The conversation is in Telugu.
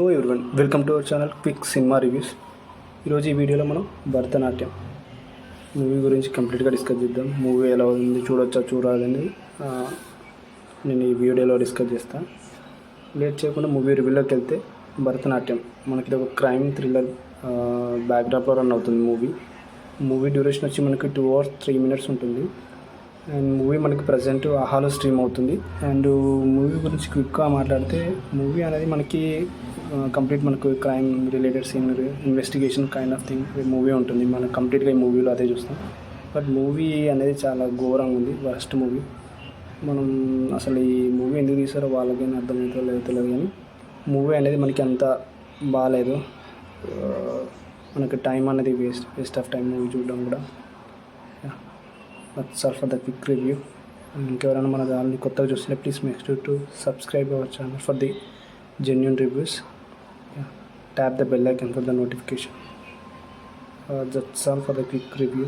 Hello everyone, welcome to our channel quick cinema reviews. ఈరోజు ఈ వీడియోలో మనం భరతనాట్యం మూవీ గురించి కంప్లీట్గా డిస్కస్ చేద్దాం. మూవీ ఎలా ఉంది, చూడొచ్చా చూడాలని నేను ఈ వీడియోలో డిస్కస్ చేస్తాను. లేట్ చేయకుండా మూవీ రివ్యూలోకి వెళ్తే, భరతనాట్యం మనకి ఒక క్రైమ్ థ్రిల్లర్ బ్యాక్డ్రాప్లో రన్ అవుతుంది. మూవీ డ్యూరేషన్ వచ్చి మనకి 2 hours 3 minutes ఉంటుంది. అండ్ మూవీ మనకి ప్రజెంట్ ఆహాలో స్ట్రీమ్ అవుతుంది. అండ్ మూవీ గురించి క్విక్గా మాట్లాడితే, మూవీ అనేది మనకి కంప్లీట్ మనకు crime related scenery, investigation kind of thing movie ఉంటుంది. మనం కంప్లీట్గా ఈ మూవీలో అదే చూస్తాం. బట్ మూవీ అనేది చాలా ఘోరంగా ఉంది, వర్స్ట్ మూవీ. మనం అసలు ఈ మూవీ ఎందుకు తీసారో వాళ్ళకైనా అర్థమవుతుందో లేదో తెలియదు, కానీ మూవీ అనేది మనకి అంత బాగాలేదు. మనకి టైం అనేది వేస్ట్ ఆఫ్ టైం మూవీ చూడడం కూడా. That's all for the quick review. ఇంకెవరైనా మన దాన్ని కొత్తగా చూస్తే please make sure to subscribe our channel for the genuine reviews. Tap the bell icon for the notification. That's all for the quick review.